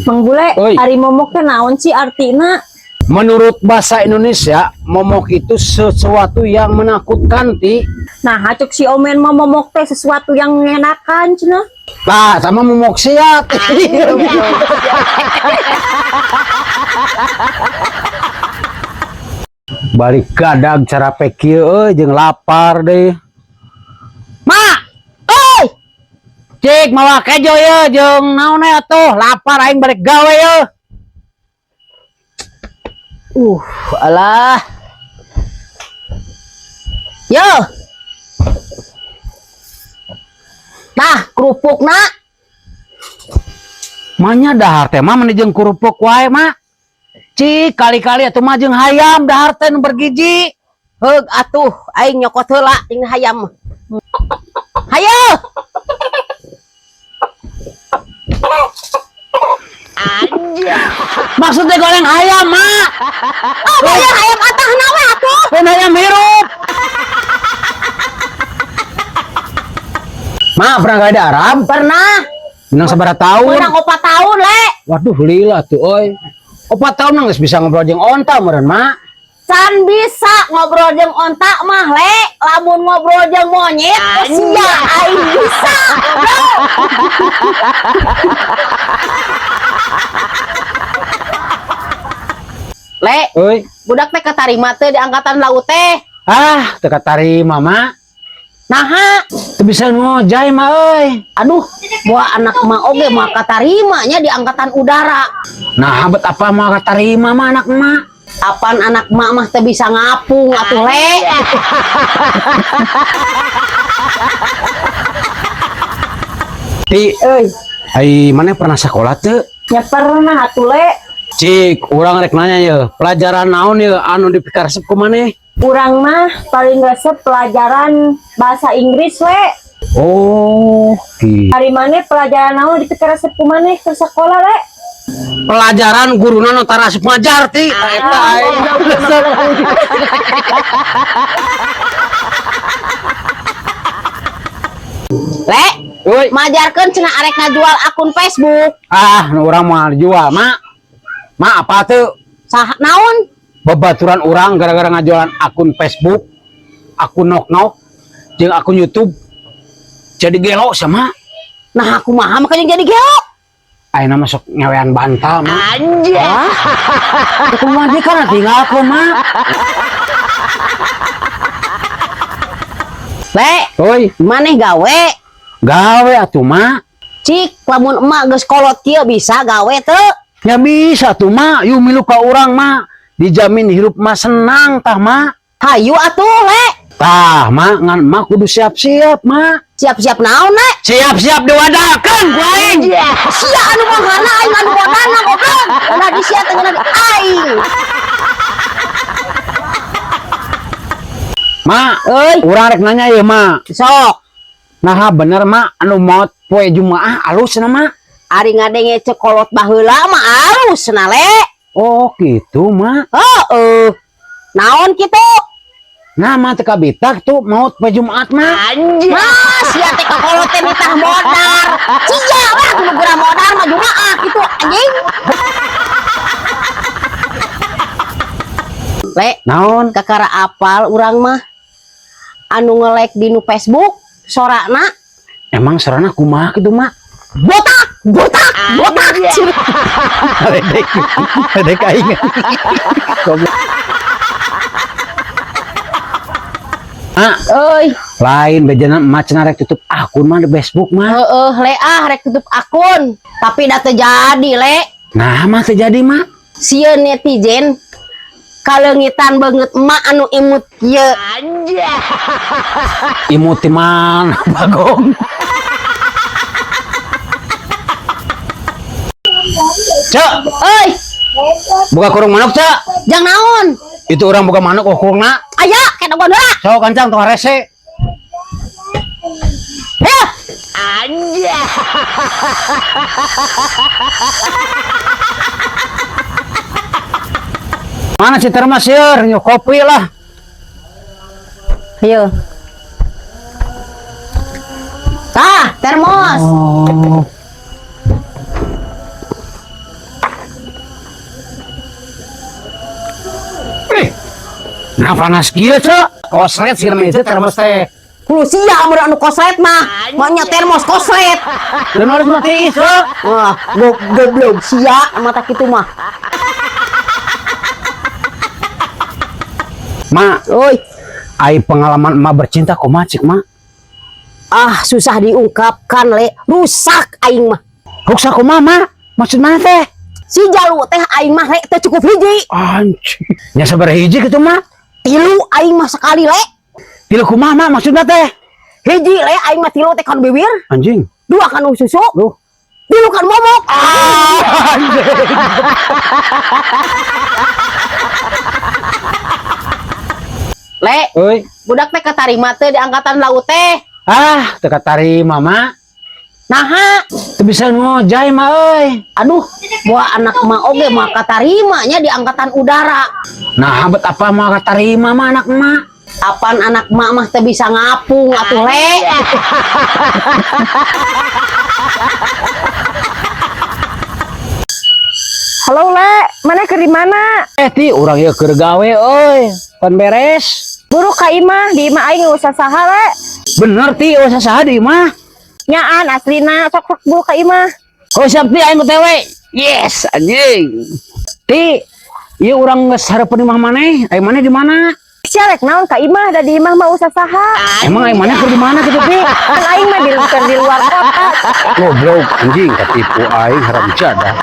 Mang Bule, Oi. ari momok teh naon sih artina? Menurut bahasa Indonesia, momok itu sesuatu yang menakutkan, Ti. Nah, hacuk si Omen mah momok teh sesuatu yang mengenakan cenah. Nah, sama momok siap. Balik gadag cara pekieu jeung lapar deh. Mak, oi. Cik mawa kejo ye jeung naon atuh, lapar aing balik gawe ye. Alah. Yo. Nah, kerupuk nak. Manya dahar teh mah meni jeung kerupuk wae, Mak. Cik kali-kali atuh mah jeung hayam dahar teh nu bergiji. Heug atuh aing nyokot heula jeung hayam. Hayo. Maksudnya goreng ayam, Mak. Oh, bayar hayam atahna we atuh. Ben ayam hirup. Mak, pernah gak ada Arab? Pernah. Menang sabaraha tahun? Menang 4 tahun, Le. Waduh, lila tuh, oi. 4 tahun nang geus bisa ngobrol jeung onta meureun, Mak. Can bisa ngobrol jeung onta mah, Le. Lamun ngobrol jeung monyet, sia aing bisa. Le, Oi. budak teh katarima teh di angkatan laut teh. Ah, teu katarima, Mak. Naha? Teu bisa ngojay, Mak euy. Aduh, buah anak emak oge mah katarimanya di angkatan udara. Nah, bet apa mau katarima mah anak emak? Apaan anak emak mah teh bisa ngapung atuh, Le. Ti, Euy, ai mana pernah sekolah teu? nya pernah atuh Le. Cik, urang rek nanya ye, pelajaran naon ye anu dipikaresep ku maneh? Urang mah paling resep pelajaran bahasa Inggris Le. Oh, Hari mana pelajaran naon dipikir resep ku maneh ke sekolah Le? pelajaran guruna nu tarasep ngajar ti. Eta aing. Le, Woi, majarkeun cenah arek ngajual akun Facebook. ah, nu urang moal jual, Mak. Mak apa tuh? Saha naon? Babaturan urang gara-gara ngajualan akun Facebook, akun nok-nok, jeung akun YouTube. Jadi gelo sama. Nah, aku mah makanya jadi gelo. Ayeuna masuk ngewean bantal, Mak. Anjir. Itu mah dia kan tinggal ku, Mak. Le, Oi, maneh gawe? gawe atuh, Mak. Cik, lamun emak geus kolot kieu bisa gawe teu? Ya bisa tuh, Mak. Yuk milu ka urang, Mak. Dijamin hirup mah senang tah, Mak. Hayu atuh, Le. Tah, Mak, ngan Mak kudu siap-siap, Mak. Siap-siap naon, Le? Siap-siap diwadakan ku aing. Sia anu mahana aing anu bodana goblok. Ulah disia teh ngeuna aing. Mak, Euy, urang rek nanya ya, Mak. sok. Nah, bener, Mak, anu maot poe Jumaah alus na, Mak. Ari ngadenge cekolot baheula mah alus na, Le. Oh, gitu, Mak. Heeh. Naon kitu? Nah, Mak teu kabitak tuh maot poe Jumaat, Mak. Anjir. Mas, sia teh kakolot teh mitah modar. Cia lah kudu gura modar mah Jumaah kitu anjing. Le, Naon? kakara apal urang mah anu nge-like di nu Facebook sorana Emang serana kumaha kitu, Mak? botak botak botak. Ledek aing. Ah, Euy, lain bejana emak cenah rek tutup akun mah di Facebook mah. heeh, Le rek tutup akun tapi da teu jadi, Le. Nah, mah terjadi, Mak. Sieun netizen kalengitan banget emak anu imut kieu. Anjir. Imut ti mana, Bagong? Cek, Euy, buka kurung manuk, Cek. jang naon? Itu orang buka manuk oh kurungna. Aya, kena gua heula. So kancang tong rese. Ya. Anjir. Mana si termas seur, nyu kopi lah. Ayo. Tah, termos. Oh. Nah panas kieu cok. Koslet sih namanya itu termos teh. Ku sia mun anu koslet mah. Maunya termos koslet. Dan harus mati cok. Wah, goblok sia mata kitu mah. Ma, Oi, ai pengalaman emak bercinta kumaha cik ma? ah susah diungkapkan le. Rusak aing mah. Ruksa kumaha ma? Maksud mana teh? Si jalu teh aing mah le teu cukup hiji. Anjing. Nya sabaraha hiji kitu ma? 3 aing mah sekali le. Tilu kumaha ma maksudna teh? Hiji le aing mah 3 teh kan bibir, Anjing. 2 kan susu, Duh. 3 kan momok. Le, Oi. budak teh katarima teh di angkatan laut teh. Ah, teka tarima ma. Naha, Teu bisa ngojay ma euy. aduh, buah anak mah oge mah katarimanya di angkatan udara. Nah, bet apa mau katarima ma anak emak? Apaan anak mak mah teh bisa ngapung atuh le. Halo Le, mana ke di mana? Ti urang ieu keur gawe euy. Pan beres. Buru ka imah, di imah aing usah saha Le. Bener ti usah saha di mah. Nyaan aslina sok buru ka imah. Oh siap ti aing OTW. Yes, anjing. Ti, ieu urang geus hareupeun imah maneh. Aing maneh di mana? Sialek naon ka imah, da di imah mah usah saha. Emang aing maneh keur di mana kitu ti? Kan aing mah di luar kota. Goblok anjing katipu aing haram jadah.